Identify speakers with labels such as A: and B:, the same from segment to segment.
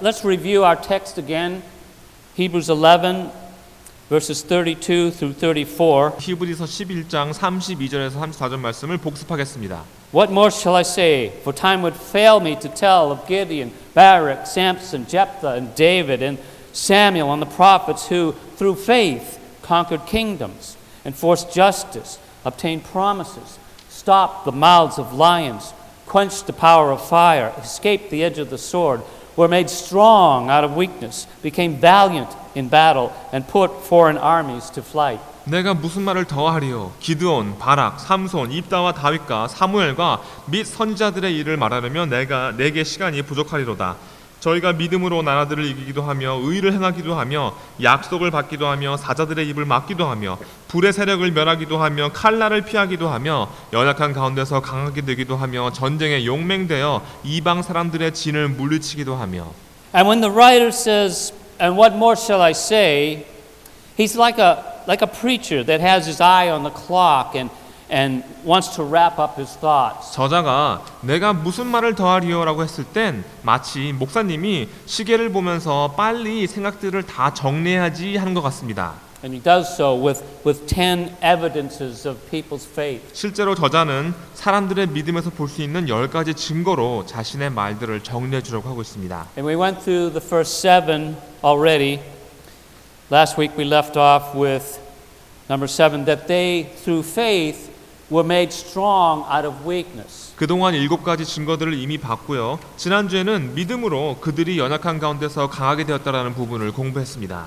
A: Let's review our text again. Hebrews 11 verses 32 through 34.
B: 히브리서 11장 32절에서 34절 말씀을 복습하겠습니다.
A: What more shall I say? For time would fail me to tell of Gideon, Barak, Samson, Jephthah, and David, and Samuel, and the prophets who, through faith, conquered kingdoms, enforced justice, obtained promises, stopped the mouths of lions, quenched the power of fire, escaped the edge of the sword, were made strong out of weakness, became valiant in battle, and put foreign armies to flight.
B: 내가 무슨 말을 더하리요? 기드온, 바락, 삼손, 입다와 다윗과 사무엘과 및 선지자들의 일을 말하려면 내게 시간이 부족하리로다. 저희가 믿음으로 나라들을 이기기도 하며 의를 행하기도 하며 약속을 받기도 하며 사자들의 입을 막기도 하며 불의 세력을 멸하기도 하며 칼날을 피하기도 하며 연약한 가운데서 강하게 되기도 하며 전쟁에 용맹되어 이방 사람들의 진을 물리치기도 하며.
A: And when the writer says, "And what more shall I say?" He's like a preacher that has his eye on the clock and wants to wrap up his thoughts.
B: 저자가 내가 무슨 말을 더하리요라고 했을 땐 마치 목사님이 시계를 보면서 빨리 생각들을 다 정리해야지 하는 것 같습니다.
A: And he does so with 10 evidences of people's faith.
B: 실제로 저자는 사람들의 믿음에서 볼 수 있는 10가지 증거로 자신의 말들을 정리해 주려고 하고 있습니다.
A: And we went through the first 7 already. Last week we left off with number 7, that they through faith were made strong out of weakness.
B: 그동안 7가지 증거들을 이미 봤고요. 지난주에는 믿음으로 그들이 연약한 가운데서 강하게 되었다라는 부분을 공부했습니다.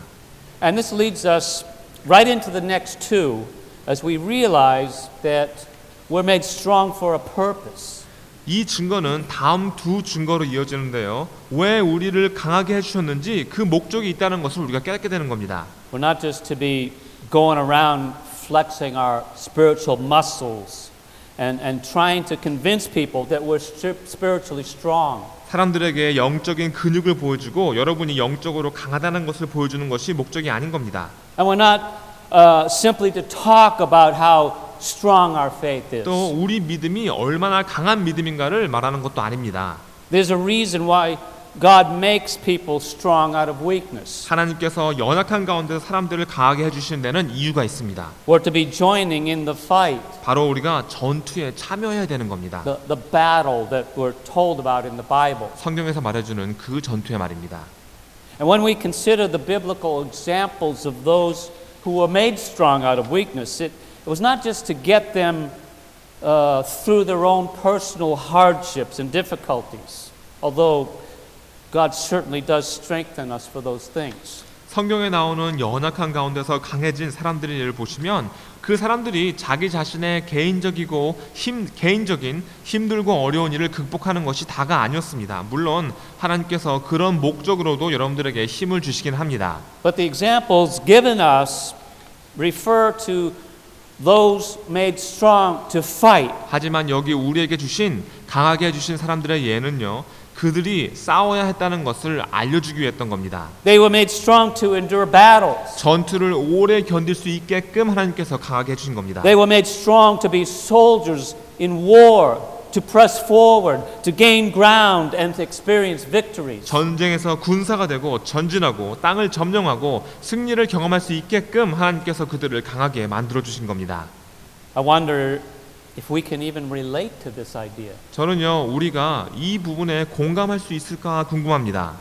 A: And this leads us right into the next 2 as we realize that we're made strong for a purpose.
B: 이 증거는 다음 두 증거로 이어지는데요. 왜 우리를 강하게 해주셨는지 그 목적이 있다는 것을 우리가 깨닫게 되는 겁니다.
A: We're not just to be going around flexing our spiritual muscles and trying to convince people that we're spiritually strong.
B: 사람들에게 영적인 근육을 보여주고 여러분이 영적으로 강하다는 것을 보여주는 것이 목적이 아닌 겁니다.
A: And we're not simply to talk about how strong our faith is.
B: 또 우리 믿음이 얼마나 강한 믿음인가를 말하는 것도 아닙니다.
A: There's a reason why God makes people strong out of weakness.
B: 하나님께서 연약한 가운데 사람들을 강하게 해주시는 데는 이유가 있습니다.
A: We're to be joining in the fight.
B: 바로 우리가 전투에 참여해야 되는 겁니다.
A: The battle that we're told about in the Bible.
B: 성경에서 말해주는 그 전투의 말입니다.
A: And when we consider the biblical examples of those who were made strong out of weakness, it was not just to get them through their own personal hardships and difficulties, although God certainly does strengthen us for those things.
B: 성경에 나오는 연약한 가운데서 강해진 사람들의 예를 보시면 그 사람들이 자기 자신의 개인적인 힘들고 어려운 일을 극복하는 것이 다가 아니었습니다. 물론 하나님께서 그런 목적으로도 여러분들에게 힘을 주시긴 합니다.
A: But the examples given us refer to those made strong to fight.
B: 하지만 여기 우리에게 주신 강하게 해주신 사람들의 예는요. 그들이 싸워야 했다는 것을 알려주기 위했던 겁니다.
A: They were made strong to endure battles.
B: 전투를 오래 견딜 수 있게끔 하나님께서 강하게 해주신 겁니다.
A: They were made strong to be soldiers in war, to press forward, to gain ground and to experience victories.
B: 전쟁에서 군사가 되고 전진하고 땅을 점령하고 승리를 경험할 수 있게끔 하나님께서 그들을 강하게 만들어 주신 겁니다.
A: I wonder if we can even relate to this idea.
B: 저는요, 우리가 이 부분에 공감할 수 있을까 궁금합니다.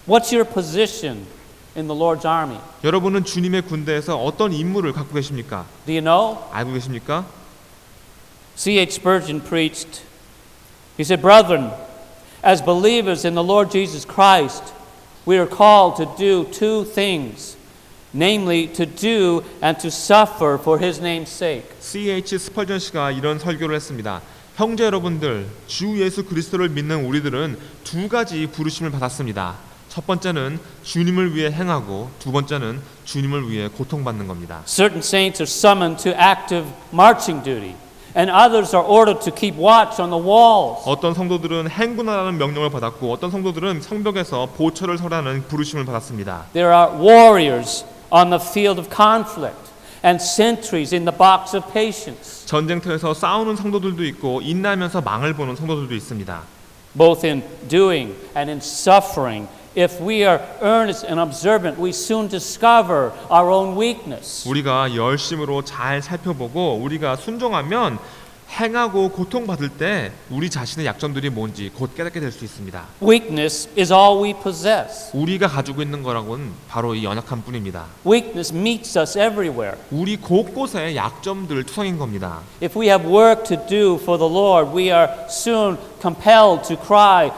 A: What's your position in the Lord's army?
B: 여러분은 주님의 군대에서 어떤 임무를 갖고 계십니까?
A: Do you know?
B: 알고 계십니까?
A: C.H. Spurgeon preached. He said, "Brethren, as believers in the Lord Jesus Christ, we are called to do 2 things, namely to do and to suffer for His name's sake."
B: C.H. 스펄전 씨가 이런 설교를 했습니다. 형제 여러분들, 주 예수 그리스도를 믿는 우리들은 2가지 부르심을 받았습니다. 첫 번째는 주님을 위해 행하고 두 번째는 주님을 위해 고통받는 겁니다.
A: Certain saints are summoned to active marching duty, and others are ordered to keep watch on the walls.
B: 어떤 성도들은 행군하라는 명령을 받았고 어떤 성도들은 성벽에서 보초를 서라는 부르심을 받았습니다.
A: There are warriors on the field of conflict and sentries in the box of patience.
B: 전쟁터에서 싸우는 성도들도 있고 인내하면서 망을 보는 성도들도 있습니다.
A: Both in doing and in suffering if we are earnest and observant, we soon discover our own weakness.
B: 우리가 열심으로 잘 살펴보고 우리가 순종하면 행하고 고통받을 때 우리 자신의 약점들이 뭔지 곧 깨닫게 될 수 있습니다.
A: Weakness is all we possess.
B: 우리가 가지고 있는 거라고는 바로 이 연약함 뿐입니다.
A: Weakness meets us everywhere.
B: 우리 곳곳에 약점들 투성인 겁니다.
A: If we have work to do for the Lord, we are soon compelled to cry,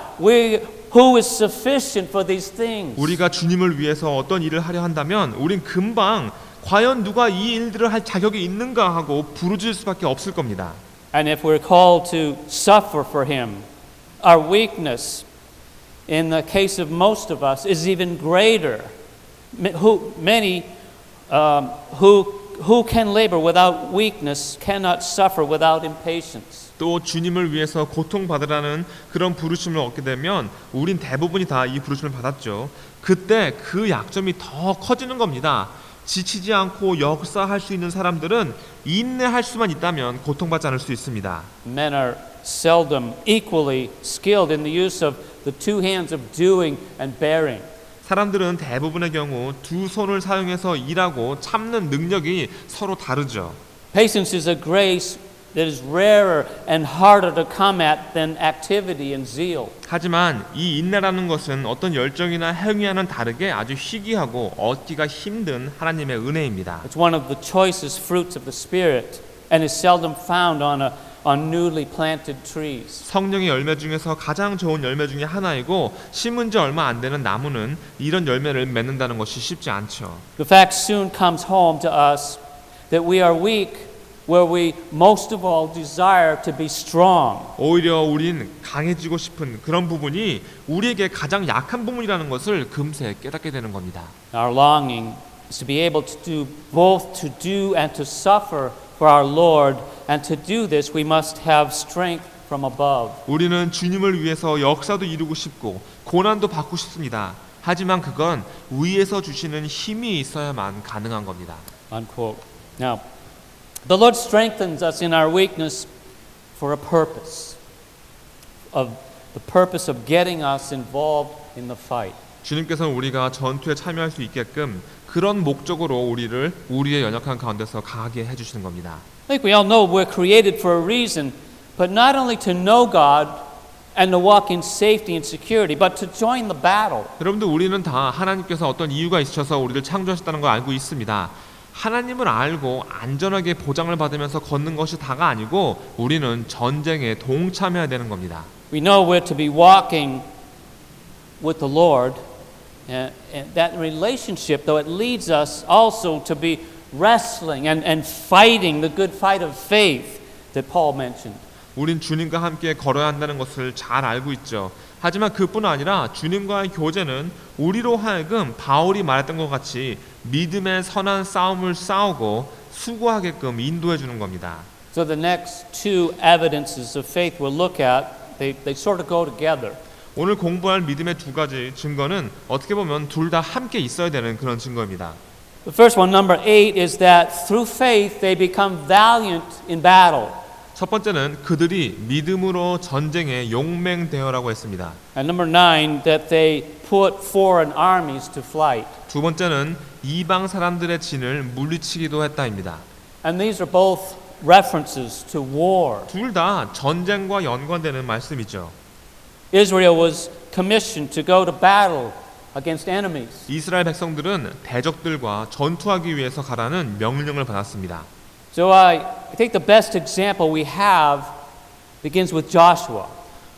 A: Who is sufficient for these things?
B: 우리가 주님을 위해서 어떤 일을 하려 한다면 우린 금방 과연 누가 이 일들을 할 자격이 있는가 하고 부르짖을 수밖에 없을 겁니다.
A: And if we're called to suffer for Him, our weakness, in the case of most of us, is even greater. Many who can labor without weakness cannot suffer without impatience.
B: 또 주님을 위해서 고통받으라는 그런 부르심을 얻게 되면 우린 대부분이 다 이 부르심을 받았죠. 그때 그 약점이 더 커지는 겁니다. 지치지 않고 역사할 수 있는 사람들은 인내할 수만 있다면 고통받지 않을 수 있습니다.
A: Men are seldom equally skilled in the use of the two hands of doing and bearing.
B: 사람들은 대부분의 경우 두 손을 사용해서 일하고 참는 능력이 서로 다르죠.
A: Patience is a grace that is rarer and harder to come at than activity and zeal.
B: 하지만 이 인내라는 것은 어떤 열정이나 행위와는 다르게 아주 희귀하고 얻기가 힘든 하나님의 은혜입니다.
A: It's one of the choicest fruits of the Spirit and is seldom found on newly planted trees.
B: 성령의 열매 중에서 가장 좋은 열매 중에 하나이고 심은 지 얼마 안 되는 나무는 이런 열매를 맺는다는 것이 쉽지 않죠.
A: The fact soon comes home to us that we are weak where we most of all desire to be strong.
B: 오히려 우린 강해지고 싶은 그런 부분이 우리에게 가장 약한 부분이라는 것을 금세 깨닫게 되는 겁니다.
A: Our longing is to be able to do both to do and to suffer for our Lord, and to do this we must have strength from above.
B: 우리는 주님을 위해서 역사도 이루고 싶고 고난도 받고 싶습니다. 하지만 그건 위에서 주시는 힘이 있어야만 가능한 겁니다.
A: Unquote. Now, the Lord strengthens us in our weakness for a purpose, of the purpose of getting us involved in the fight.
B: 주님께서는 우리가 전투에 참여할 수 있게끔 그런 목적으로 우리를 우리의 연약한 가운데서 강하게 해주시는 겁니다.
A: I think we all know we're created for a reason, but not only to know God and to walk in safety and security, but to join the battle.
B: 여러분들 우리는 다 하나님께서 어떤 이유가 있으셔서 우리를 창조하셨다는 걸 알고 있습니다. 하나님을 알고 안전하게 보장을 받으면서 걷는 것이 다가 아니고 우리는 전쟁에 동참해야 되는 겁니다.
A: We know we're to be walking with the Lord, and that relationship, though it leads us also to be wrestling and fighting the good fight of faith that Paul mentioned.
B: 우린 주님과 함께 걸어야 한다는 것을 잘 알고 있죠. 하지만 그뿐 아니라 주님과의 교제는 우리로 하여금 바울이 말했던 것 같이 믿음의 선한 싸움을 싸우고 수고하게끔 인도해 주는 겁니다.
A: So the next two evidences of faith we'll look at, they sort of go together.
B: 오늘 공부할 믿음의 두 가지 증거는 어떻게 보면 둘 다 함께 있어야 되는 그런 증거입니다.
A: The first one, number 8, is that through faith they become valiant in battle.
B: 첫 번째는 그들이 믿음으로 전쟁에 용맹되어라고 했습니다.
A: And number 9, that they put foreign armies to flight.
B: 두 번째는 이방 사람들의 진을 물리치기도 했다입니다.
A: And these are both references to war.
B: 둘 다 전쟁과 연관되는 말씀이죠.
A: Israel was commissioned to go to battle against enemies.
B: 이스라엘 백성들은 대적들과 전투하기 위해서 가라는 명령을 받았습니다.
A: So I think the best example we have begins with Joshua.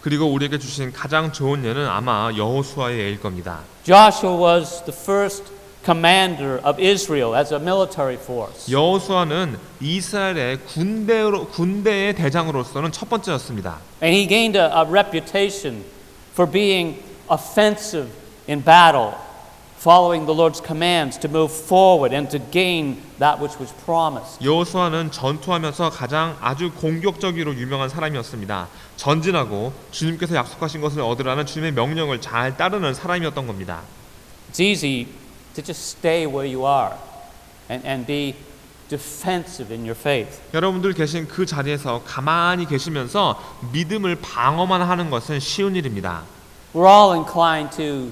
B: 그리고 우리에게 주신 가장 좋은 예는 아마 여호수아의 예일 겁니다.
A: Joshua was the first commander of Israel as a military force.
B: 여호수아는 이스라엘의 군대의 대장으로서는 첫 번째였습니다.
A: And he gained a reputation for being offensive in battle, following the Lord's commands to move forward and to gain that which was promised.
B: 여호수아는 전투하면서 가장 아주 공격적으로 유명한 사람이었습니다. 전진하고 주님께서 약속하신 것을 얻으라는 주님의 명령을 잘 따르는 사람이었던 겁니다.
A: It's easy to just stay where you are and be defensive in your faith.
B: 여러분들 계신 그 자리에서 가만히 계시면서 믿음을 방어만 하는 것은 쉬운 일입니다.
A: We're all inclined to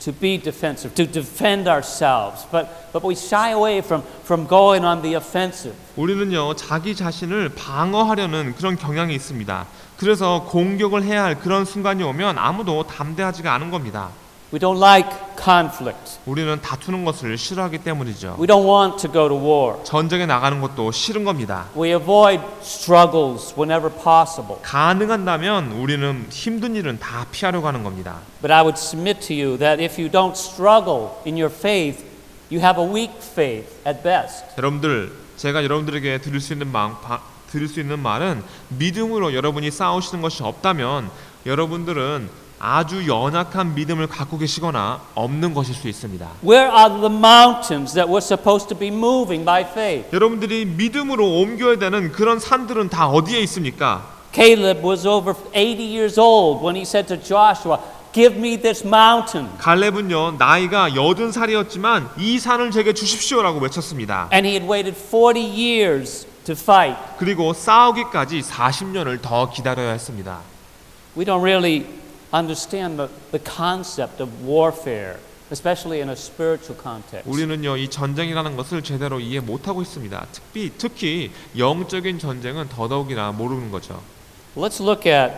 A: to be defensive, to defend ourselves, but we shy away from going on the offensive.
B: 우리는요 자기 자신을 방어하려는 그런 경향이 있습니다. 그래서 공격을 해야 할 그런 순간이 오면 아무도 담대하지가 않은 겁니다.
A: We don't like conflict.
B: 우리는 다투는 것을 싫어하기 때문이죠.
A: We don't want to go to war.
B: 전쟁에 나가는 것도 싫은 겁니다.
A: We avoid struggles whenever possible.
B: 가능한다면 우리는 힘든 일은 다 피하려고 하는 겁니다.
A: But I would submit to you that if you don't struggle in your faith, you have a weak faith at best.
B: 여러분들, 제가 여러분들에게 드릴 수 있는 말은 믿음으로 여러분이 싸우시는 것이 없다면 여러분들은 아주 연약한 믿음을 갖고 계시거나 없는 것일 수 있습니다.
A: Where are the mountains that we're supposed to be moving by faith?
B: 여러분들이 믿음으로 옮겨야 되는 그런 산들은 다 어디에 있습니까?
A: Caleb was over 80 years old when he said to Joshua, "Give me this mountain."
B: 갈렙은요 나이가 80살이었지만 이 산을 제게 주십시오라고 외쳤습니다.
A: And he had waited 40 years to fight.
B: 그리고 싸우기까지 40년을 더 기다려야 했습니다.
A: We don't really understand the concept of warfare, especially in a spiritual context.
B: 우리는요 이 전쟁이라는 것을 제대로 이해 못하고 있습니다. 특히 영적인 전쟁은 더더욱이나 모르는 거죠.
A: Let's look at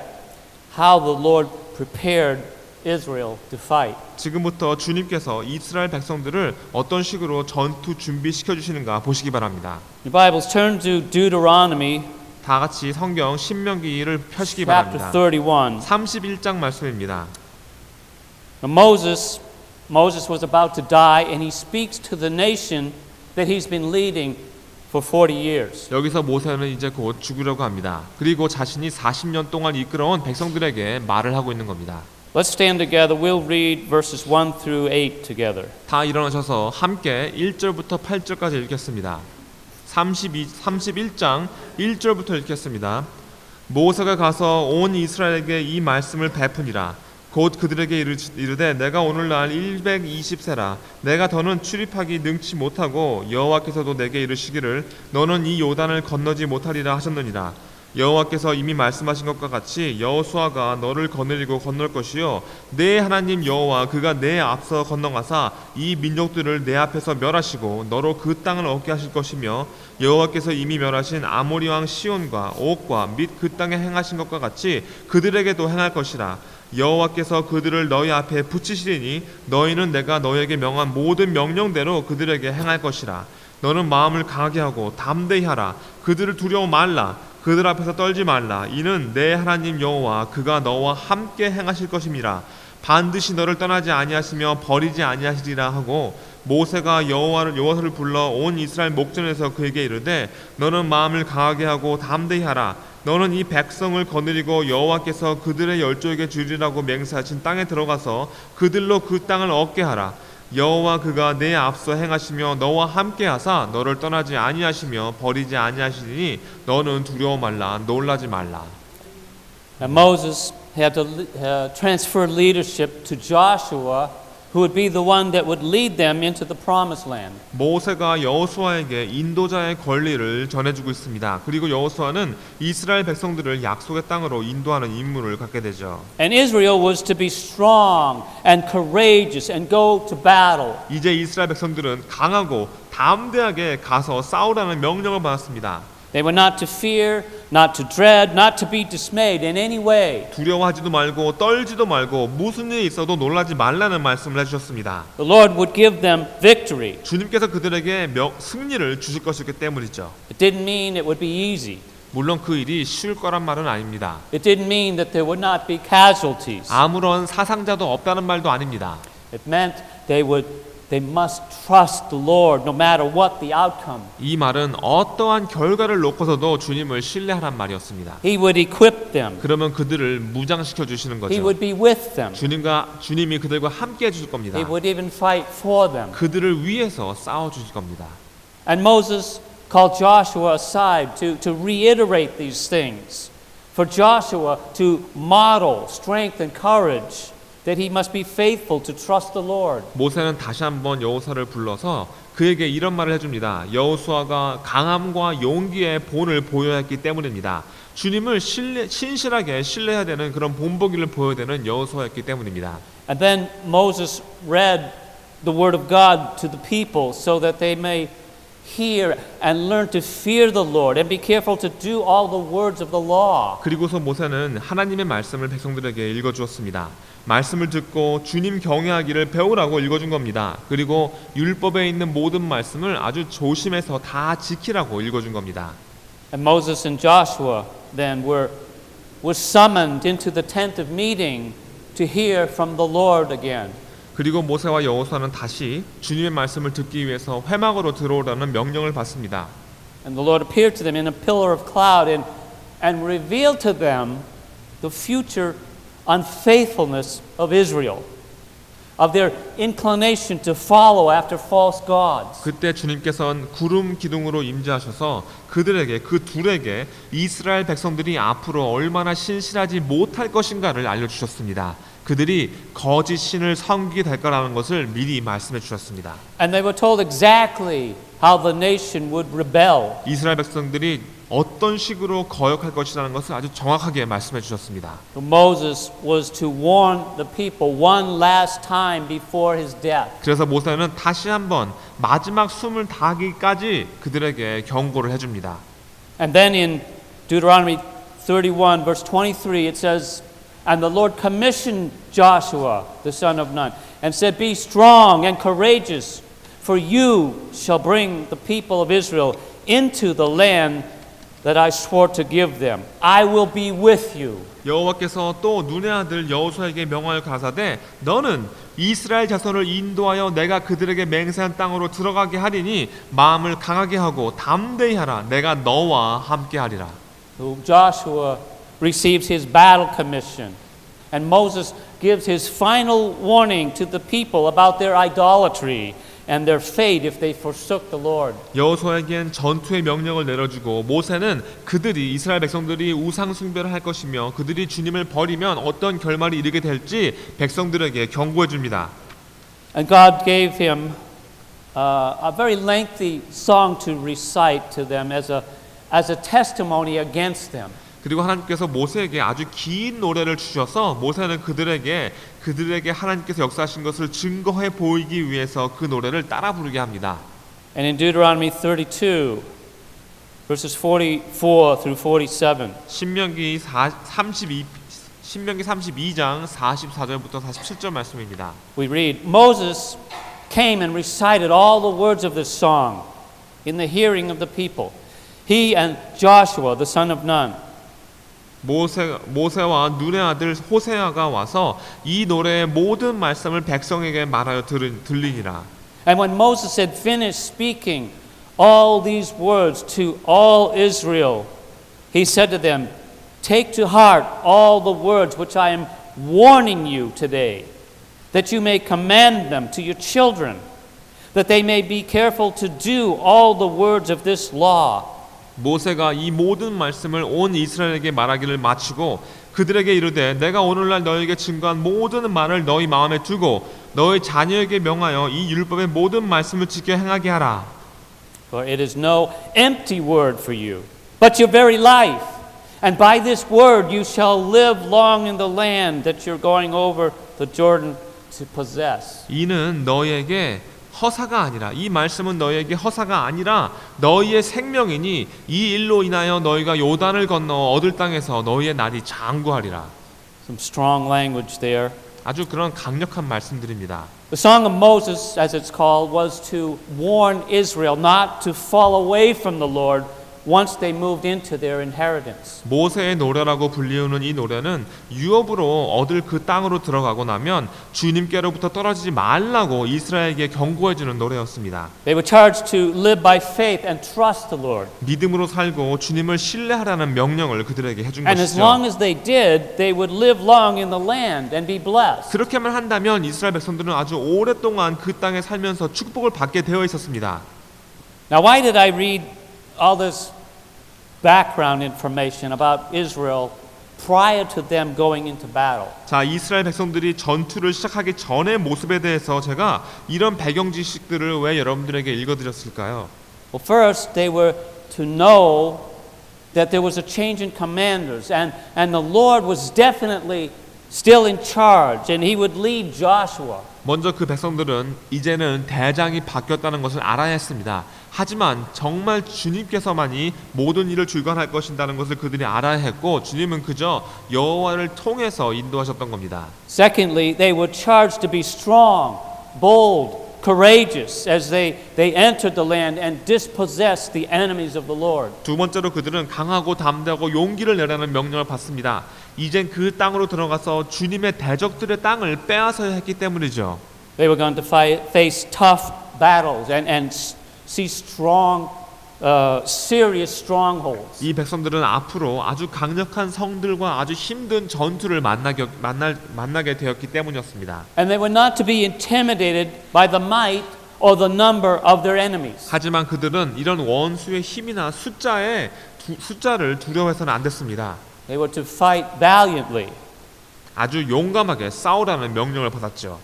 A: how the Lord prepared Israel to fight.
B: 지금부터 주님께서 이스라엘 백성들을 어떤 식으로 전투 준비시켜 주시는가 보시기 바랍니다.
A: Your Bibles turn to Deuteronomy
B: 다 같이 성경 신명기를 펴시기
A: chapter
B: 바랍니다.
A: 31.
B: 31장 말씀입니다.
A: Now Moses was about to die, and he speaks to the nation that he's been leading for 40 years.
B: 여기서 모세는 이제 곧 죽으려고 합니다. 그리고 자신이 40년 동안 이끌어온 백성들에게 말을 하고 있는 겁니다.
A: Let's stand together. We'll read verses 1 through 8 together.
B: 다 일어나셔서 함께 1절부터 8절까지 읽겠습니다. 31장 1절부터 읽겠습니다. 모세가 가서 온 이스라엘에게 이 말씀을 베푸니라. 곧 그들에게 이르되 내가 오늘날 120세라 내가 더는 출입하기 능치 못하고 여호와께서도 내게 이르시기를 너는 이 요단을 건너지 못하리라 하셨느니라. 여호와께서 이미 말씀하신 것과 같이 여호수아가 너를 거느리고 건널 것이요 내 하나님 여호와 그가 내 앞서 건너가사 이 민족들을 내 앞에서 멸하시고 너로 그 땅을 얻게 하실 것이며 여호와께서 이미 멸하신 아모리 왕 시온과 옥과 및 그 땅에 행하신 것과 같이 그들에게도 행할 것이라. 여호와께서 그들을 너희 앞에 붙이시리니 너희는 내가 너희에게 명한 모든 명령대로 그들에게 행할 것이라. 너는 마음을 강하게 하고 담대히 하라. 그들을 두려워 말라. 그들 앞에서 떨지 말라. 이는 내 하나님 여호와 그가 너와 함께 행하실 것임이라. 반드시 너를 떠나지 아니하시며 버리지 아니하시리라 하고 모세가 여호와를 불러 온 이스라엘 목전에서 그에게 이르되 너는 마음을 강하게 하고 담대히 하라. 너는 이 백성을 거느리고 여호와께서 그들의 열조에게 주리라고 맹세하신 땅에 들어가서 그들로 그 땅을 얻게 하라. 여호와 그가 내 앞서 행하시며 너와 함께 하사 너를 떠나지 아니하시며 버리지 아니하시니 너는 두려워 말라 놀라지 말라.
A: And Moses had to transfer leadership to Joshua, who would be the one that would lead them into the promised land.
B: 모세가 여호수아에게 인도자의 권리를 전해주고 있습니다. 그리고 여호수아는 이스라엘 백성들을 약속의 땅으로 인도하는 임무를 갖게 되죠.
A: And Israel was to be strong and courageous and go to battle.
B: 이제 이스라엘 백성들은 강하고 담대하게 가서 싸우라는 명령을 받았습니다.
A: They were not to fear, not to dread, not to be dismayed in any way.
B: 두려워하지도 말고 떨지도 말고 무슨 일이 있어도 놀라지 말라는 말씀을 해주셨습니다.
A: The Lord would give them victory.
B: 주님께서 그들에게 승리를 주실 것이기 때문이죠.
A: It didn't mean it would be easy.
B: 물론 그 일이 쉬울 거란 말은 아닙니다.
A: It didn't mean that there would not be casualties.
B: 아무런 사상자도 없다는 말도 아닙니다.
A: It meant they must trust the Lord no matter what the outcome.
B: 이 말은 어떠한 결과를 놓고서도 주님을 신뢰하란 말이었습니다.
A: He would equip them.
B: 그러면 그들을 무장시켜 주시는
A: He
B: 거죠.
A: would be with them.
B: 주님이 그들과 함께 해주실 겁니다.
A: He would even fight for them.
B: 그들을 위해서 싸워 주실 겁니다.
A: And Moses called Joshua aside to reiterate these things. For Joshua to model strength and courage. That he must be faithful to trust the Lord.
B: 모세는 다시 한번 여호수아를 불러서 그에게 이런 말을 해줍니다. 여호수아가 강함과 용기의 본을 보여야 했기 때문입니다. 주님을 신실하게 신뢰해야 되는 그런 본보기를 보여야 되는 여호수아였기 때문입니다.
A: And then Moses read the word of God to the people so that they may hear and learn to fear the Lord and be careful to do all the words of the law.
B: 그리고서 모세는 하나님의 말씀을 백성들에게 읽어주었습니다. 말씀을 듣고 주님 경외하기를 배우라고 읽어준 겁니다. 그리고 율법에 있는 모든 말씀을 아주 조심해서 다 지키라고 읽어준 겁니다.
A: And Moses and Joshua then were summoned into the tent of meeting to hear from the Lord again.
B: 그리고 모세와 여호수아는 다시 주님의 말씀을 듣기 위해서 회막으로 들어오라는 명령을 받습니다.
A: And the Lord appeared to them in a pillar of cloud and revealed to them the future unfaithfulness of Israel, of their inclination to follow after false gods.
B: 그때 주님께서는 구름 기둥으로 임재하셔서 그들에게 그 둘에게 이스라엘 백성들이 앞으로 얼마나 신실하지 못할 것인가를 알려주셨습니다. 그들이 거짓 신을 섬기게 될 거라는 것을 미리 말씀해 주셨습니다.
A: And they were told exactly how the nation would rebel.
B: 이스라엘 백성들이 어떤 식으로 거역할 것이라는 것을 아주 정확하게 말씀해 주셨습니다.
A: Moses was to warn the people one last time before his death.
B: 그래서 모세는 다시 한번 마지막 숨을 다하기까지 그들에게 경고를 해줍니다.
A: And then in Deuteronomy 31 verse 23 it says, And the Lord commissioned Joshua, the son of Nun, and said, Be strong and courageous, for you shall bring the people of Israel into the land that I swore to give them. I will be with you.
B: 여호와께서 또 눈의 아들 여호수아에게 명하여 가라사대 너는 이스라엘 자손을 인도하여 내가 그들에게 맹세한 땅으로 들어가게 하리니 마음을 강하게 하고 담대히 하라. 내가 너와 함께 하리라.
A: So Joshua receives his battle commission, and Moses gives his final warning to the people about their idolatry and their fate if they forsook the Lord.
B: 여호수아에겐 전투의 명령을 내려주고 모세는 그들이 이스라엘 백성들이 우상 숭배를 할 것이며 그들이 주님을 버리면 어떤 결말이 이르게 될지 백성들에게 경고해 줍니다.
A: And God gave him a very lengthy song to recite to them as a testimony against them.
B: 그리고 하나님께서 모세에게 아주 긴 노래를 주셔서 모세는 그들에게 하나님께서 역사하신 것을 증거해 보이기 위해서 그 노래를 따라 부르게 합니다.
A: And in Deuteronomy 32 verses 44 through 47
B: 신명기 32장 44절부터 47절 말씀입니다.
A: we read, Moses came and recited all the words of this song in the hearing of the people. He and Joshua the son of Nun.
B: 모세와 눈의 아들 호세아가 와서 이 노래의 모든 말씀을 백성에게 말하여 들리니라.
A: And when Moses had finished speaking all these words to all Israel, he said to them, Take to heart all the words which I am warning you today, that you may command them to your children, that they may be careful to do all the words of this law.
B: 모세가 이 모든 말씀을 온 이스라엘에게 말하기를 마치고 그들에게 이르되 내가 오늘날 너에게 증거한 모든 말을 너희 마음에 두고 너희 자녀에게 명하여 이 율법의 모든 말씀을 지켜 행하게 하라.
A: For it is no empty word for you, but your very life. And by this word you shall live long in the land that you're going over the Jordan to possess.
B: 이는 너희에게 허사가 아니라 이 말씀은 너희에게 허사가 아니라 너희의 생명이니 이 일로 인하여 너희가 요단을 건너 얻을 땅에서 너희의 날이 장구하리라.
A: Some strong language there.
B: 아주 그런 강력한 말씀들입니다.
A: The Song of Moses, as it's called, was to warn Israel not to fall away from the Lord once they moved into their inheritance.
B: 모세의 노래라고 불리우는 이 노래는 유업으로 얻을 그 땅으로 들어가고 나면 주님께로부터 떨어지지 말라고 이스라엘에게 경고해 주는 노래였습니다.
A: They were charged to live by faith and trust the Lord.
B: 믿음으로 살고 주님을 신뢰하라는 명령을 그들에게 해준
A: And as
B: 것이죠.
A: long as they did, they would live long in the land and be blessed.
B: 그렇게만 한다면 이스라엘 백성들은 아주 오랫동안 그 땅에 살면서 축복을 받게 되어 있었습니다.
A: Now, why did I read all this background information about Israel prior to them going into battle?
B: 자, 이스라엘 백성들이 전투를 시작하기 전의 모습에 대해서 제가 이런 배경 지식들을 왜 여러분들에게 읽어드렸을까요?
A: Well, first, they were to know that there was a change in commanders, and the Lord was definitely still in charge, and he would lead Joshua.
B: 먼저 그 백성들은 이제는 대장이 바뀌었다는 것을 알아야 했습니다. 하지만 정말 주님께서만이 모든 일을 주관할 것이라는 것을 그들이 알아야 했고 주님은 그저 여호와를 통해서 인도하셨던 겁니다.
A: Secondly, they were charged to be strong, bold, courageous as they entered the land and dispossessed the enemies of the Lord.
B: 두 번째로 그들은 강하고 담대하고 용기를 내라는 명령을 받습니다. 이젠 그 땅으로 들어가서 주님의 대적들의 땅을 빼앗아야 했기 때문이죠.
A: They were going to face tough battles and see strong, serious strongholds.
B: 이 백성들은 앞으로 아주 강력한 성들과 아주 힘든 전투를 만나게 되었기 때문이었습니다.
A: And they were not to be intimidated by the might or the number of their enemies.
B: 하지만 그들은 이런 원수의 힘이나 숫자를 두려워해서는 안 됐습니다.
A: They were to fight valiantly.
B: 아주 용감하게 싸우라는 명령을 받았죠.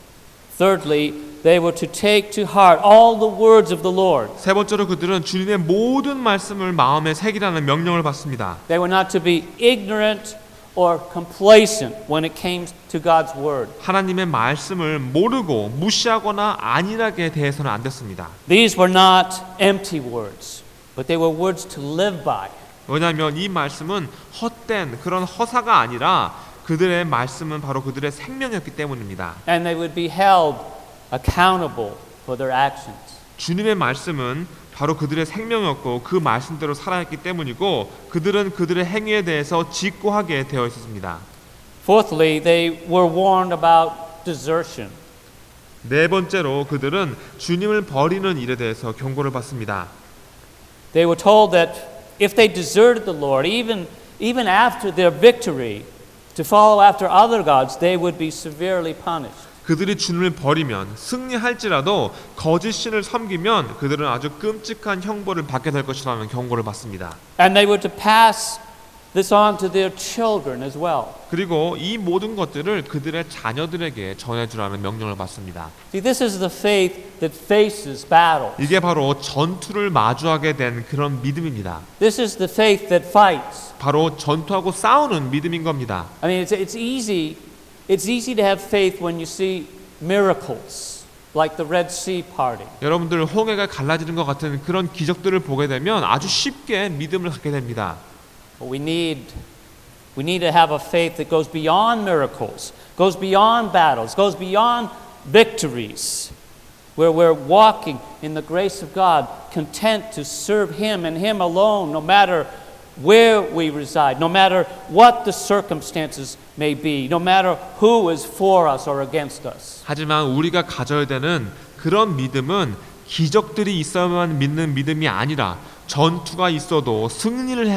A: Thirdly, they were to take to heart all the words of the Lord.
B: 세 번째로 그들은 주님의 모든 말씀을 마음에 새기라는 명령을 받습니다.
A: They were not to be ignorant or complacent when it came to God's word.
B: 하나님의 말씀을 모르고 무시하거나 안일하게 대해서는 안 됐습니다.
A: These were not empty words, but they were words to live by.
B: 왜냐하면 이 말씀은 헛된 그런 허사가 아니라 그들의 말씀은 바로 그들의 생명이었기 때문입니다.
A: And they would be held accountable for their actions.
B: 주님의 말씀은 바로 그들의 생명이었고 그 말씀대로 살아있기 때문이고 그들은 그들의 행위에 대해서 직고하게 되어 있었습니다.
A: Fourthly, they were warned about desertion.
B: 네 번째로 그들은 주님을 버리는 일에 대해서 경고를 받습니다.
A: They were told that if they deserted the Lord, even after their victory, to follow after other gods, they would be severely punished.
B: 그들이 주님을 버리면 승리할지라도 거짓 신을 섬기면 그들은 아주 끔찍한 형벌을 받게 될 것이라는 경고를 받습니다.
A: And they were to pass this on to their children as well.
B: 그리고 이 모든 것들을 그들의 자녀들에게 전해주라는 명령을 받습니다.
A: See, this is the faith that faces battle.
B: 이게 바로 전투를 마주하게 된 그런 믿음입니다.
A: This is the faith that fights.
B: 바로 전투하고 싸우는 믿음인 겁니다.
A: I mean, it's easy to have faith when you see miracles, like the Red Sea parting.
B: 여러분들 홍해가 갈라지는 것 같은 그런 기적들을 보게 되면 아주 쉽게 믿음을 갖게 됩니다.
A: But we need to have a faith that goes beyond miracles, goes beyond battles, goes beyond victories, where we're walking in the grace of God, content to serve Him and Him alone, no matter where we reside, no matter what the circumstances may be, no matter who is for us or against us.
B: 하지만 우리가 가져야 되는 그런 믿음은 기적들이 있어야만 믿는 믿음이 아니라 전투가 있어도 승리를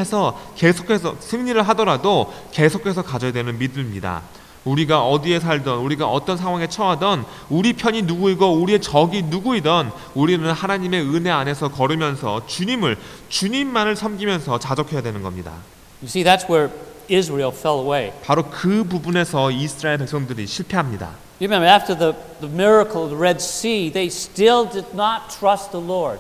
B: 하더라도 계속해서 가져야 되는 믿음입니다. 우리가 어디에 살던 우리가 어떤 상황에 처하던 우리 편이 누구이고 우리의 적이 누구이던 우리는 하나님의 은혜 안에서 걸으면서 주님만을 섬기면서 자족해야 되는 겁니다.
A: You see, that's where Israel fell away.
B: 바로 그 부분에서 이스라엘 백성들이 실패합니다.
A: You remember, after the miracle of the Red Sea, they still did not trust the Lord.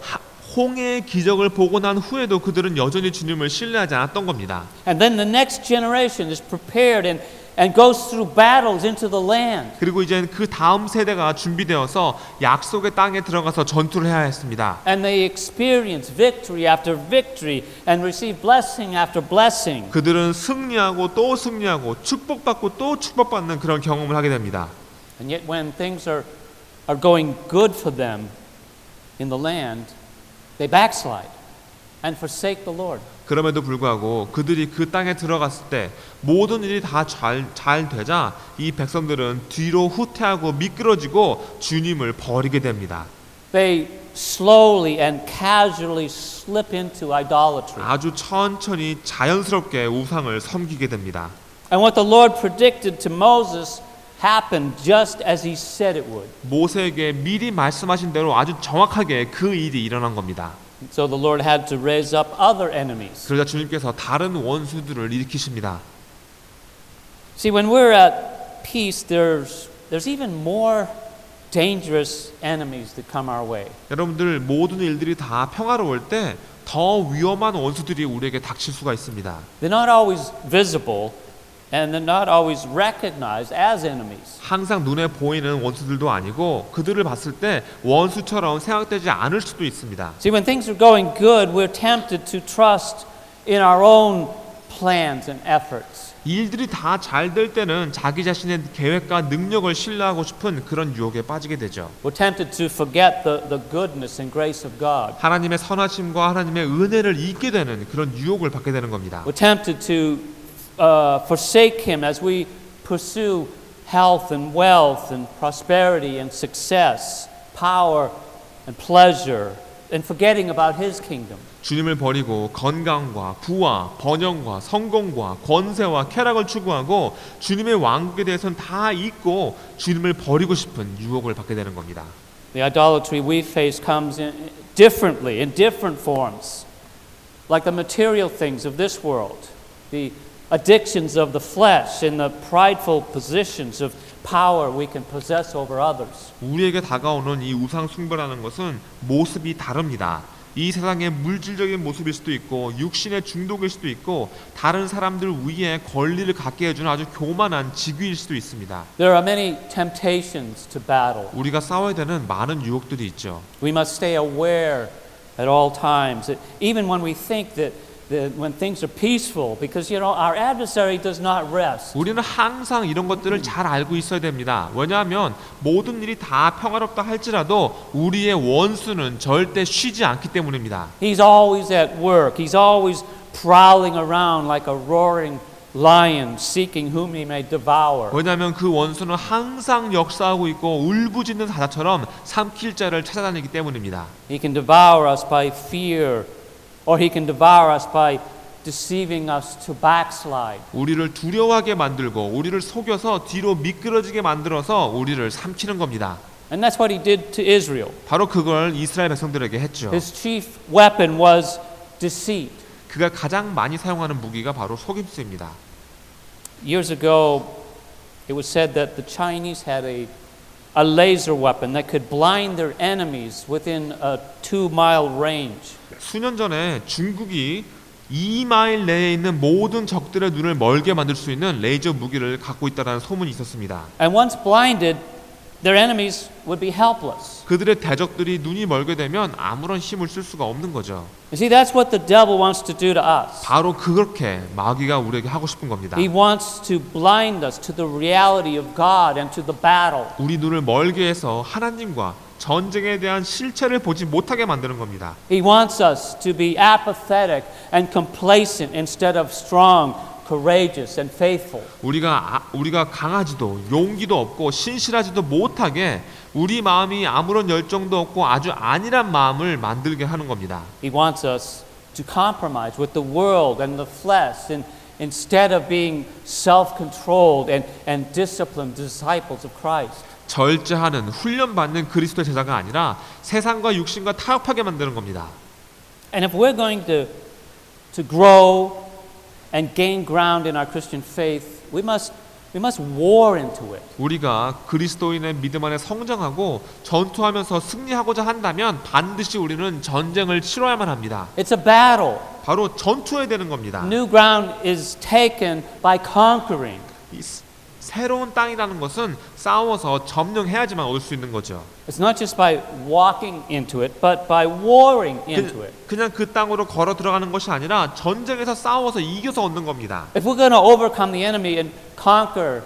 B: 홍해의 기적을 보고 난 후에도 그들은 여전히 주님을 신뢰하지 않았던 겁니다.
A: And then the next generation is prepared and goes through battles into the land.
B: 그리고 이제 그 다음 세대가 준비되어서 약속의 땅에 들어가서 전투를 해야 했습니다.
A: And they experience victory after victory and receive blessing after blessing.
B: 그들은 승리하고 또 승리하고 축복받고 또 축복받는 그런 경험을 하게 됩니다.
A: And yet when things are going good for them in the land, they backslide and forsake the Lord.
B: 그럼에도 불구하고 그들이 그 땅에 들어갔을 때 모든 일이 다 잘 되자 이 백성들은 뒤로 후퇴하고 미끄러지고 주님을 버리게 됩니다.
A: They slowly and casually slip into idolatry.
B: 아주 천천히 자연스럽게 우상을 섬기게 됩니다.
A: And what the Lord predicted to Moses happened just as he said it would.
B: 모세에게 미리 말씀하신 대로 아주 정확하게 그 일이 일어난 겁니다.
A: So the Lord had to raise up other enemies.
B: 그러자 주님께서 다른 원수들을 일으키십니다.
A: See, when we're at peace, there's even more dangerous enemies that come our way.
B: 여러분들 모든 일들이 다 평화로울 때 더 위험한 원수들이 우리에게 닥칠 수가 있습니다.
A: They're not always visible, and they're not always recognized as enemies.
B: 항상 눈에 보이는 원수들도 아니고 그들을 봤을 때 원수처럼 생각되지 않을 수도 있습니다.
A: See, when things are going good, we're tempted to trust in our own plans and efforts.
B: 일들이 다 잘 될 때는 자기 자신의 계획과 능력을 신뢰하고 싶은 그런 유혹에 빠지게 되죠.
A: We're tempted to forget the goodness and grace of God.
B: 하나님의 선하심과 하나님의 은혜를 잊게 되는 그런 유혹을 받게 되는 겁니다.
A: We're tempted to forsake Him as we pursue health and wealth and prosperity and success, power and pleasure, and forgetting about His kingdom.
B: 주님을 버리고 건강과 부와 번영과 성공과 권세와 쾌락을 추구하고 주님의 왕국에 대해서는 다 잊고 주님을 버리고 싶은 유혹을 받게 되는 겁니다.
A: The idolatry we face comes differently, in different forms, like the material things of this world, the addictions of the flesh, and the prideful positions of power we can possess over others.
B: 우리에게 다가오는 이 우상 숭배라는 것은 모습이 다릅니다. 이 세상의 물질적인 모습일 수도 있고 육신의 중독일 수도 있고 다른 사람들 위에 권리를 갖게 해주는 아주 교만한 직위일 수도 있습니다.
A: There are many temptations to battle.
B: 우리가 싸워야 되는 많은 유혹들이 있죠.
A: We must stay aware at all times, that even when we think that when things are peaceful, because our adversary does not rest.
B: 우리는 항상 이런 것들을 잘 알고 있어야 됩니다. 왜냐하면 모든 일이 다 평화롭다 할지라도 우리의 원수는 절대 쉬지 않기 때문입니다.
A: He's always at work. He's always prowling around like a roaring lion, seeking whom he may devour.
B: 왜냐하면 그 원수는 항상 역사하고 있고 울부짖는 사자처럼 삼킬 자를 찾아다니기 때문입니다.
A: He can devour us by fear, or he can devour us by deceiving us to backslide.
B: 우리를 두려워하게 만들고 우리를 속여서 뒤로 미끄러지게 만들어서 우리를 삼키는 겁니다.
A: And that's what he did to Israel.
B: 바로 그걸 이스라엘 백성들에게 했죠.
A: His chief weapon was deceit.
B: 그가 가장 많이 사용하는 무기가 바로 속임수입니다.
A: Years ago, it was said that the Chinese had a laser weapon that could blind their enemies within a 2-mile range.
B: 수년 전에 중국이 2마일 내에 있는 모든 적들의 눈을 멀게 만들 수 있는 레이저 무기를 갖고 있다는 소문이 있었습니다.
A: And once blinded, their enemies would be helpless.
B: 그들의 대적들이 눈이 멀게 되면 아무런 힘을 쓸 수가 없는 거죠.
A: You see, that's what the devil wants to do to us.
B: 바로 그렇게 마귀가 우리에게 하고 싶은 겁니다.
A: He wants to blind us to the reality of God and to the battle.
B: 우리 눈을 멀게 해서 하나님과 전쟁에 대한 실체를 보지 못하게 만드는 겁니다.
A: He wants us to be apathetic and complacent instead of strong, courageous and faithful.
B: 우리가 강하지도 용기도 없고 신실하지도 못하게 우리 마음이 아무런 열정도 없고 아주 안일한 마음을 만들게 하는 겁니다.
A: He wants us to compromise with the world and the flesh instead of being self-controlled and disciplined disciples of Christ.
B: 절제하는 훈련받는 그리스도의 제자가 아니라 세상과 육신과 타협하게 만드는 겁니다.
A: And if we're going to grow and gain ground in our Christian faith, we must war into it.
B: 우리가 그리스도인의 믿음 안에 성장하고 전투하면서 승리하고자 한다면 반드시 우리는 전쟁을 치러야만 합니다.
A: It's a battle.
B: 바로 전투해야 되는 겁니다.
A: New ground is taken by conquering.
B: 새로운 땅이라는 것은 싸워서 점령해야지만 얻을 수 있는 거죠.
A: It's not just by walking into it, but by warring into it.
B: 그냥 그 땅으로 걸어 들어가는 것이 아니라 전쟁에서 싸워서 이겨서 얻는 겁니다.
A: If we're going to overcome the enemy and conquer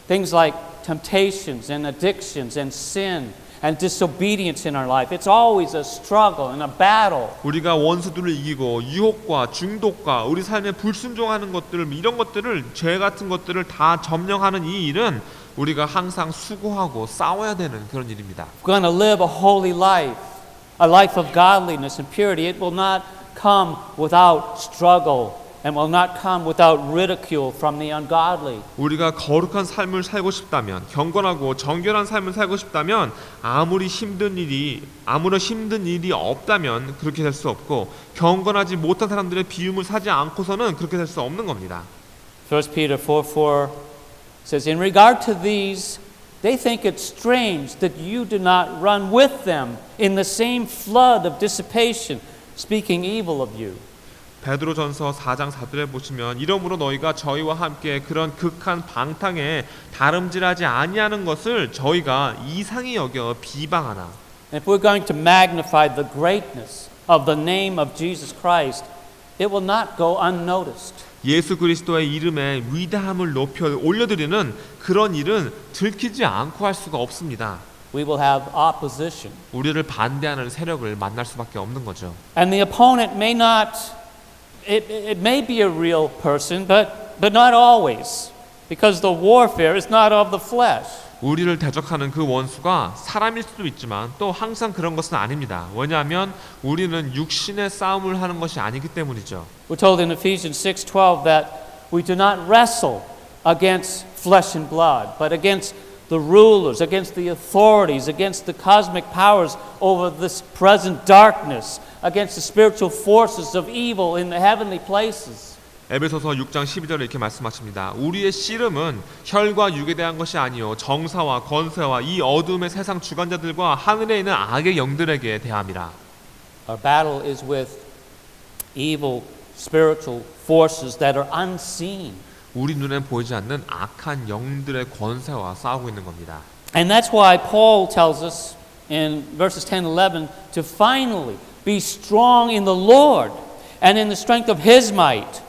A: things like temptations and addictions and sin and disobedience in our life, it's always a struggle and a battle.
B: 우리가 원수들을 이기고 유혹과 중독과 우리 삶에 불순종하는 것들 이런 것들을 죄 같은 것들을 다 점령하는 이 일은 우리가 항상 수고하고 싸워야 되는 그런 일입니다.
A: If we're going to live a holy life, a life of godliness and purity, it will not come without struggle and will not come without ridicule from the ungodly.
B: 우리가 거룩한 삶을 살고 싶다면, 경건하고 정결한 삶을 살고 싶다면 아무런 힘든 일이 없다면 그렇게 될 수 없고 경건하지 못한 사람들의 비움을 사지 않고서는 그렇게 될 수 없는 겁니다.
A: 1 Peter 4:4 says, "In regard to these, they think it strange that you do not run with them in the same flood of dissipation, speaking evil of you."
B: 베드로전서 4장 4절에 보시면 이러므로 너희가 저희와 함께 그런 극한 방탕에 다름질하지 아니하는 것을 저희가 이상히 여겨 비방하나.
A: And if we're going to magnify the greatness of the name of Jesus Christ, it will not go unnoticed.
B: 예수 그리스도의 이름에 위대함을 높여 올려드리는 그런 일은 들키지 않고 할 수가 없습니다.
A: We will have opposition.
B: 우리를 반대하는 세력을 만날 수밖에 없는 거죠.
A: And the opponent may not, it may be a real person, but not always. Because the warfare is not of the flesh.
B: 우리를 대적하는 그 원수가 사람일 수도 있지만 또 항상 그런 것은 아닙니다. 왜냐하면 우리는 육신의 싸움을 하는 것이 아니기 때문이죠.
A: We're told in Ephesians 6:12 that we do not wrestle against flesh and blood, but against the rulers, against the authorities, against the cosmic powers over this present darkness, against the spiritual forces of evil in the heavenly places.
B: 에베소서 6장 12절에 이렇게 말씀하십니다. 우리의 씨름은 혈과 육에 대한 것이 아니요 정사와 권세와 이 어둠의 세상 주관자들과 하늘에 있는 악의 영들에게 대함이라.
A: Our battle is with evil spiritual forces that are unseen.
B: 우리 눈엔 보이지 않는 악한 영들의 권세와 싸우고 있는 겁니다.
A: And that's why Paul tells us in verses 10 and 11 to finally be strong in the Lord and in the strength of his might.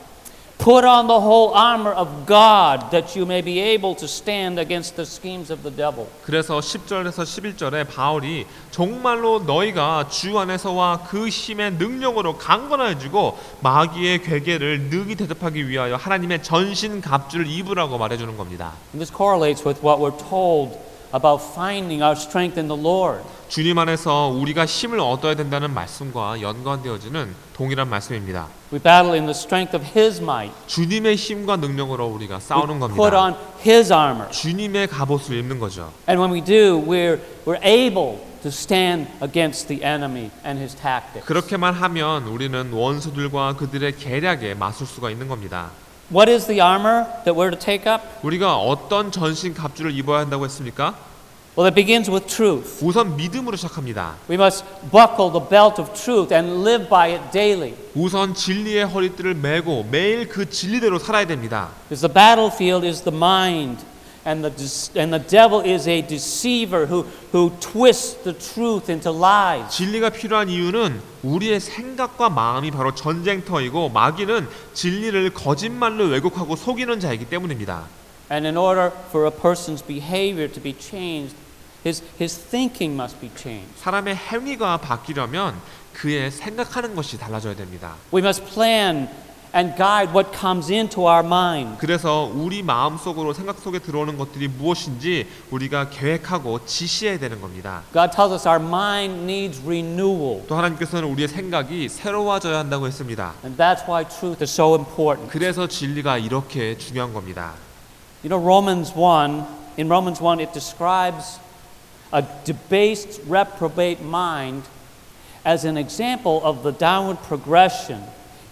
A: Put on the whole armor of God that you may be able to stand against the schemes of the devil.
B: 그래서 10절에서 11절에 바울이 정말로 너희가 주 안에서와 그 힘의 능력으로 강건해지고 마귀의 괴계를 능히 대접하기 위하여 하나님의 전신 갑주를 입으라고 말해주는 겁니다.
A: And this correlates with what we're told about finding our strength in the Lord.
B: 주님 안에서 우리가 힘을 얻어야 된다는 말씀과 연관되어지는 동일한 말씀입니다.
A: We battle in the strength of his might.
B: 주님의 힘과 능력으로 우리가 싸우는
A: We put
B: 겁니다.
A: on his armor.
B: 주님의 갑옷을 입는 거죠.
A: And when we do, we're able to stand against the enemy and his tactics.
B: 그렇게만 하면 우리는 원수들과 그들의 계략에 맞설 수가 있는 겁니다.
A: What is the armor that we're to take up?
B: 우리가 어떤 전신 갑주를 입어야 한다고 했습니까?
A: Well, it begins with truth.
B: 우선 믿음으로 시작합니다.
A: We must buckle the belt of truth and live by it daily.
B: 우선 진리의 허리띠를 메고 매일 그 진리대로 살아야 됩니다.
A: Because the battlefield is the mind, and the devil is a deceiver who twists the truth into lies.
B: 진리가 필요한 이유는 우리의 생각과 마음이 바로 전쟁터이고 마귀는 진리를 거짓말로 왜곡하고 속이는 자이기 때문입니다.
A: And in order for a person's behavior to be changed, his thinking must be changed.
B: 사람의 행위가 바뀌려면 그의 생각하는 것이 달라져야 됩니다.
A: We must plan and guide what comes into our mind.
B: 그래서 우리 마음속으로 생각 속에 들어오는 것들이 무엇인지 우리가 계획하고 지시해야 되는 겁니다.
A: God tells us our mind needs renewal.
B: 또 하나님께서는 우리의 생각이 새로워져야 한다고 했습니다.
A: And that's why truth is so important.
B: 그래서 진리가 이렇게 중요한 겁니다.
A: You know, in Romans 1, it describes a debased, reprobate mind as an example of the downward progression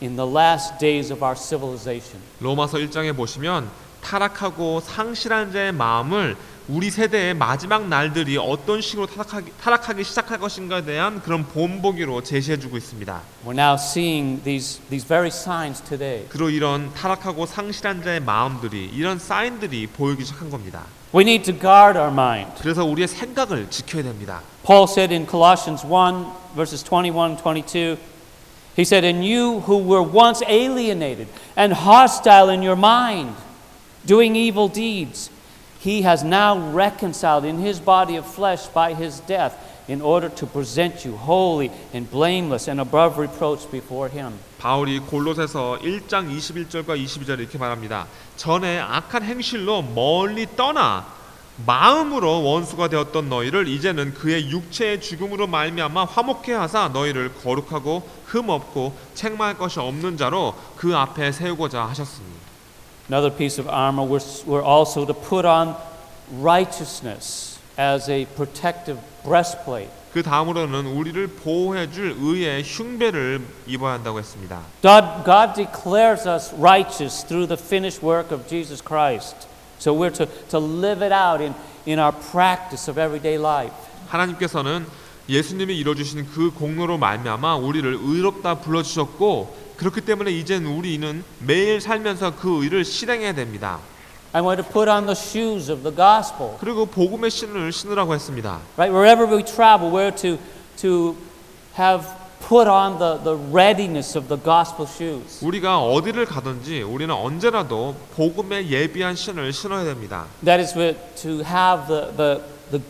A: in the last days of our civilization.
B: 로마서 1장에 보시면 타락하고 상실한 자의 마음을 우리 세대의 마지막 날들이 어떤 식으로 타락하기 시작할 것인가에 대한 그런 본보기로 제시해주고 있습니다.
A: We're now seeing these very signs today.
B: 그리고 이런 타락하고 상실한 자의 마음들이 이런 사인들이 보이기 시작한 겁니다.
A: We need to guard our mind.
B: 그래서 우리의 생각을 지켜야 됩니다.
A: Paul said in Colossians 1, verses 21 and 22, he said, "And you who were once alienated and hostile in your mind, doing evil deeds, he has now reconciled in his body of flesh by his death in order to present you holy and blameless and above reproach before him."
B: 바울이 골로새서 1장 21절과 22절에 이렇게 말합니다. 전에 악한 행실로 멀리 떠나 마음으로 원수가 되었던 너희를 이제는 그의 육체의 죽음으로 말미암아 화목케 하사 너희를 거룩하고 흠 없고 책망할 것이 없는 자로 그 앞에 세우고자 하셨으니.
A: Another piece of armor, we're also to put on righteousness as a protective breastplate.
B: 그 다음으로는 우리를 보호해줄 의의 흉배를 입어야 한다고 했습니다.
A: God declares us righteous through the finished work of Jesus Christ. So we're to live it out in our practice of everyday life.
B: 하나님께서는 예수님이 이루어주신 그 공로로 말미암아 우리를 의롭다 불러주셨고 그렇기 때문에 이젠 우리는 매일 살면서 그 의를 실행해야 됩니다.
A: And we're to put on the shoes of the gospel.
B: 그리고 복음의 신을 신으라고 했습니다.
A: Right? Wherever we travel, we're to have put on the readiness of the gospel shoes.
B: 우리가 어디를 가든지 우리는 언제라도 복음에 예비한 신을 신어야 됩니다.
A: That is to have the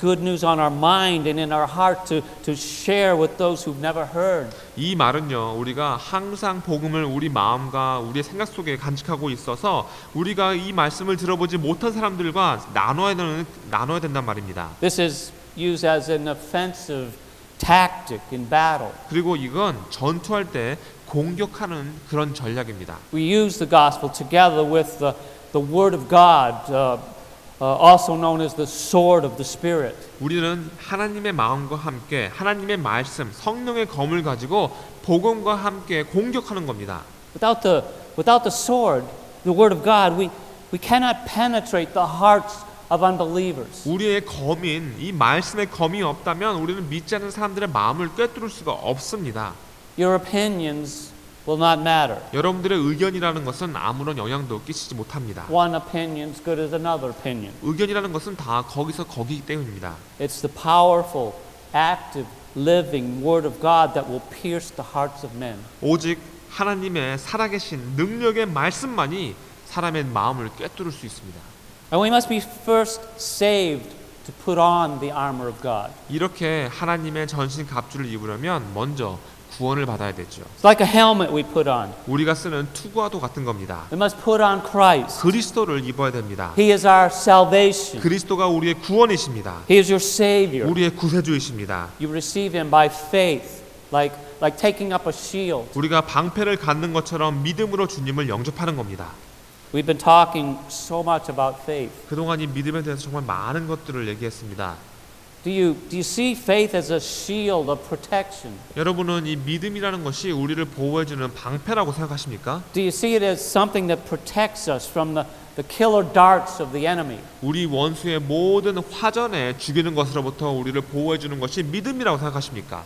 A: good news on our mind and in our heart to share with those who've never heard.
B: 이 말은요, 우리가 항상 복음을 우리 마음과 우리의 생각 속에 간직하고 있어서 우리가 이 말씀을 들어보지 못한 사람들과 나눠야 된단 말입니다.
A: This is used as an offensive tactic in battle.
B: 그리고 이건 전투할 때 공격하는 그런 전략입니다.
A: We use the gospel together with the word of God, also known as the sword of the Spirit.
B: 우리는 하나님의 마음과 함께 하나님의 말씀, 성령의 검을 가지고 복음과 함께 공격하는 겁니다.
A: Without the sword, the word of God, we cannot penetrate the hearts of unbelievers.
B: 우리의 검인 이 말씀의 검이 없다면 우리는 믿지 않는 사람들의 마음을 꿰뚫을 수가 없습니다.
A: Your opinions will not matter.
B: 여러분들의 의견이라는 것은 아무런 영향도 끼치지 못합니다.
A: One opinion is good as another opinion.
B: 의견이라는 것은 다 거기서 거기이기 때문입니다.
A: It's the powerful, active, living word of God that will pierce the hearts of men.
B: 오직 하나님의 살아계신 능력의 말씀만이 사람의 마음을 꿰뚫을 수 있습니다.
A: And we must be first saved to put on the armor of God.
B: 이렇게 하나님의 전신 갑주를 입으려면 먼저 구원을 받아야 되죠.
A: It's like a helmet we put on.
B: 우리가 쓰는 투구화도 같은 겁니다.
A: We must put on Christ.
B: 그리스도를 입어야 됩니다.
A: He is our salvation.
B: 그리스도가 우리의 구원이십니다.
A: He is your Savior.
B: 우리의 구세주이십니다.
A: You receive Him by faith, like taking up a shield.
B: 우리가 방패를 갖는 것처럼 믿음으로 주님을 영접하는 겁니다.
A: We've been talking so much about faith.
B: 그동안 이 믿음에 대해서 정말 많은 것들을 얘기했습니다.
A: Do you see faith as a shield of protection?
B: 여러분은 이 믿음이라는 것이 우리를 보호해주는 방패라고 생각하십니까?
A: Do you see it as something that protects us from the killer darts of the enemy?
B: 우리 원수의 모든 화전에 죽이는 것으로부터 우리를 보호해주는 것이 믿음이라고 생각하십니까?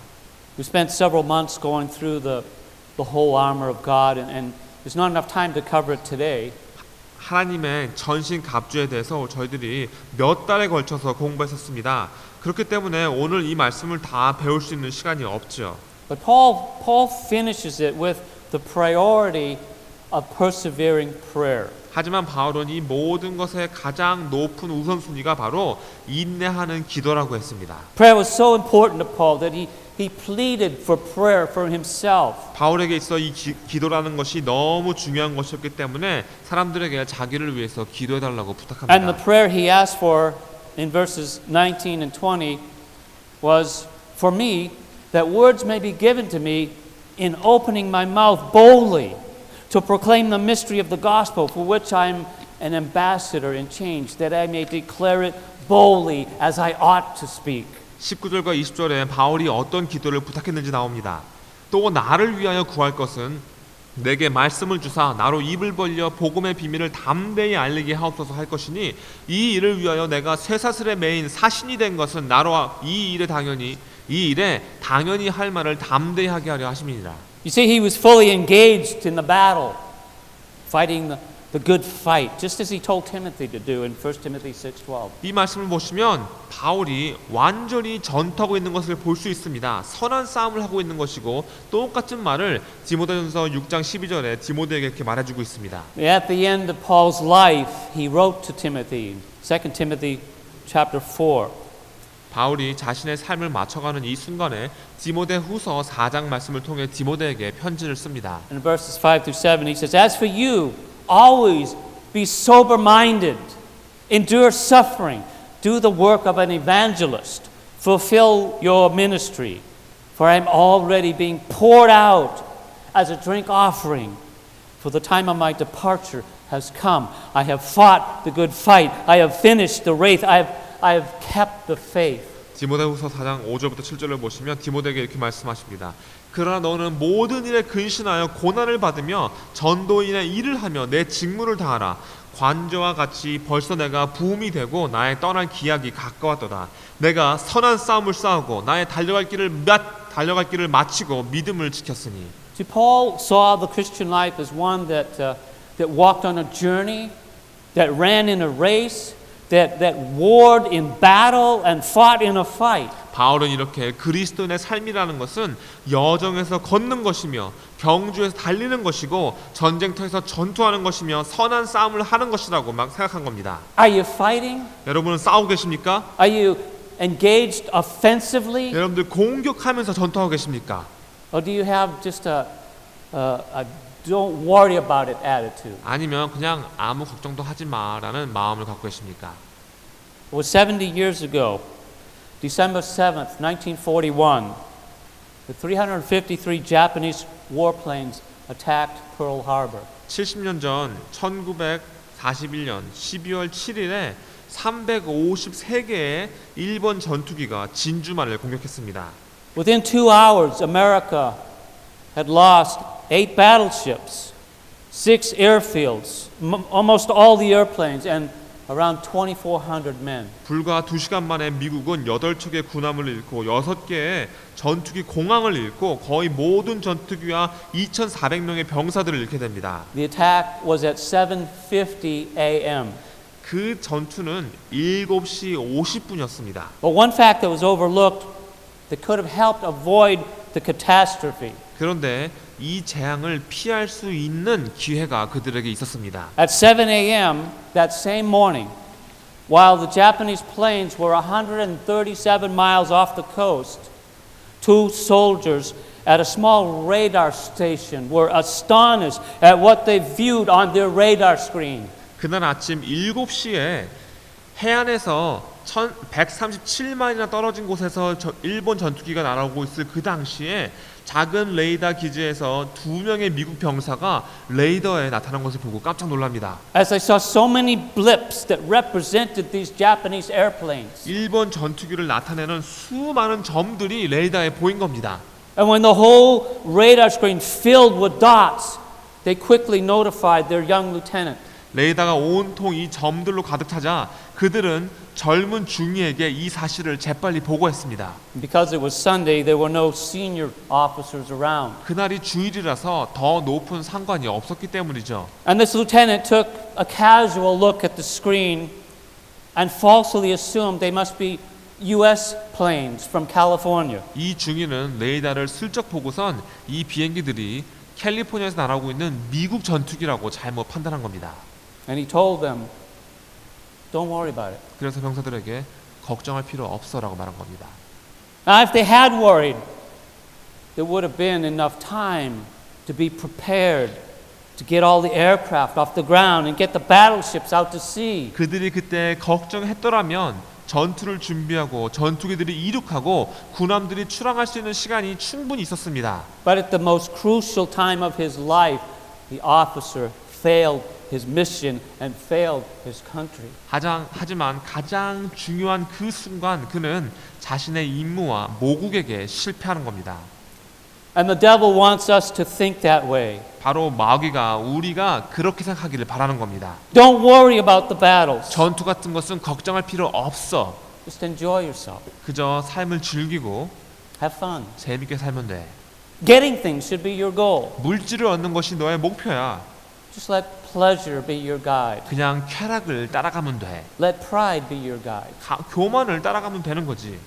A: We spent several months going through the whole armor of God, and there's not enough time to cover it today.
B: 하나님의 전신 갑주에 대해서 저희들이 몇 달에 걸쳐서 공부했었습니다. 그렇기 때문에 오늘 이 말씀을 다 배울 수 있는 시간이 없죠.
A: But Paul finishes it with the priority of persevering prayer.
B: 하지만 바울은 이 모든 것의 가장 높은 우선순위가 바로 인내하는 기도라고 했습니다.
A: Prayer was so important to Paul that he pleaded for prayer for himself.
B: 바울에게 있어 이 기도라는 것이 너무 중요한 것이었기 때문에 사람들에게 자기를 위해서 기도해달라고 부탁합니다.
A: And the prayer he asked for in verses 19 and 20 was for me that words may be given to me in opening my mouth boldly to proclaim the mystery of the gospel for which I am an ambassador in chains, that I may declare it boldly as I ought to speak.
B: 19절과 20절에 바울이 어떤 기도를 부탁했는지 나옵니다. 또 나를 위하여 구할 것은 내게 말씀을 주사 나로 입을 벌려 복음의 비밀을 담대히 알리게 하옵소서 할 것이니 이 일을 위하여 내가 쇠사슬에 매인 사신이 된 것은 나로 이 일에 당연히 할 말을 담대히 하게 하려 하심이니라.
A: You see, he was fully engaged in the battle, fighting the good fight, just as he told Timothy to do in 1 Timothy 6:12.
B: 이 말씀을 보시면 바울이 완전히 전투하고 있는 것을 볼 수 있습니다. 선한 싸움을 하고 있는 것이고 똑같은 말을 디모데전서 6장 12절에 디모데에게 이렇게 말해주고 있습니다.
A: At the end of Paul's life, he wrote to Timothy, 2 Timothy chapter 4.
B: 바울이 자신의 삶을 맞춰가는 이 순간에 디모데후서 4장 말씀을 통해 디모데에게 편지를 씁니다.
A: In verses 5 through 7, he says, As for you, always be sober-minded, endure suffering, do the work of an evangelist, fulfill your ministry, for I am already being poured out as a drink offering, for the time of my departure has come. I have fought the good fight, I have finished the race, I have kept the faith.
B: 디모데후서 4장 5절부터 7절을 보시면 디모데에게 이렇게 말씀하십니다. 그러나 너는 모든 일에 근신하여 고난을 받으며 전도인의 일을 하며 내 직무를 다하라. 관저와 같이 벌써 내가 부음이 되고 나의 떠날 기약이 가까웠도다. 내가 선한 싸움을 싸우고 나의 달려갈 길을 마치고 믿음을 지켰으니.
A: See, Paul saw the Christian life as one that walked on a journey, that ran in a race, that warred in battle and fought in a fight.
B: 바울은 이렇게 그리스도인의 삶이라는 것은 여정에서 걷는 것이며 경주에서 달리는 것이고 전쟁터에서 전투하는 것이며 선한 싸움을 하는 것이라고 막 생각한 겁니다.
A: Are you fighting?
B: 여러분은 싸우고 계십니까?
A: Are you engaged offensively?
B: 여러분들 공격하면서 전투하고 계십니까?
A: Or do you have just a don't worry about it attitude?
B: 아니면 그냥 아무 걱정도 하지 마라는 마음을 갖고 계십니까?
A: It was 70 years ago, December 7th, 1941, the 353 Japanese warplanes attacked Pearl Harbor.
B: 70년 전 1941년 12월 7일에 353개의 일본 전투기가 진주만을 공격했습니다.
A: Within 2 hours, America had lost 8 battleships, 6 airfields, almost all the airplanes, and around 2,400 men.
B: 불과 2시간 만에 미국은 8척의 군함을 잃고 6개의 전투기 공항을 잃고 거의 모든 전투기와 2,400명의 병사들을 잃게 됩니다.
A: The attack was at 7:50 a.m.
B: 그 전투는 7시 50분이었습니다.
A: But one fact that was overlooked that could have helped avoid the catastrophe.
B: 그런데 이 재앙을 피할 수 있는 기회가 그들에게 있었습니다.
A: At 7 a.m. that same morning, while the Japanese planes were 137 miles off the coast, 2 soldiers at a small radar station were astonished at what they viewed on their radar screen.
B: 그날 아침 7시에 해안에서 137마일이나 떨어진 곳에서 일본 전투기가 날아오고 있을 그 당시에 작은 레이더 기지에서 2명의 미국 병사가 레이더에 나타난 것을 보고 깜짝 놀랍니다.
A: As they saw so many blips that represented these Japanese airplanes.
B: 일본 전투기를 나타내는 수많은 점들이 레이더에 보인 겁니다.
A: And when the whole radar screen filled with dots, they quickly notified their young lieutenant.
B: 레이더가 온통 이 점들로 가득 차자 그들은 젊은 중위에게 이 사실을 재빨리 보고했습니다.
A: Because it was Sunday, there were no senior officers around.
B: 그날이 주일이라서 더 높은 상관이 없었기 때문이죠.
A: And this lieutenant took a casual look at the screen and falsely assumed they must be U.S. planes from California.
B: 이 중위는 레이더를 슬쩍 보고선 이 비행기들이 캘리포니아에서 날아오고 있는 미국 전투기라고 잘못 판단한 겁니다.
A: And he told them, don't worry about it.
B: 그래서 병사들에게 걱정할 필요 없어라고 말한 겁니다.
A: Now, if they had worried, there would have been enough time to be prepared to get all the aircraft off the ground and get the battleships out to sea.
B: 그들이 그때 걱정했더라면 전투를 준비하고 전투기들이 이륙하고 군함들이 출항할 수 있는 시간이 충분히 있었습니다.
A: But at the most crucial time of his life, the officer failed his mission and failed his country.
B: 하지만 가장 중요한 그 순간 그는 자신의 임무와 모국에게 실패하는 겁니다.
A: And the devil wants us to think that way.
B: 바로 마귀가 우리가 그렇게 생각하기를 바라는 겁니다.
A: Don't worry about the battles.
B: 전투 같은 것은 걱정할 필요 없어.
A: Just enjoy yourself.
B: 그저 삶을 즐기고
A: Have fun.
B: 재밌게 살면 돼.
A: Getting things should be your goal.
B: 물질을 얻는 것이 너의 목표야.
A: Just let pleasure be your guide.
B: 그냥 쾌락을 따라가면 돼.
A: Let pride be your guide.
B: 교만을 따라가면 되는 거지.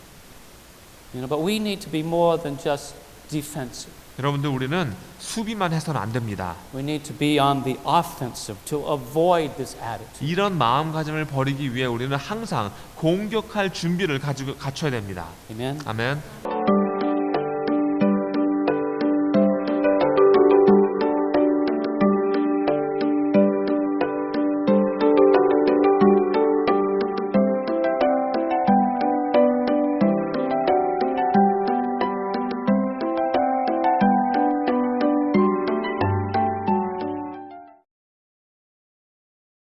A: But we need to be more than just defensive.
B: 여러분들 우리는 수비만 해서는 안 됩니다.
A: We need to be on the offensive to avoid this attitude.
B: 이런 마음가짐을 버리기 위해 우리는 항상 공격할 준비를 갖춰야 됩니다.
A: Amen.
B: 아멘.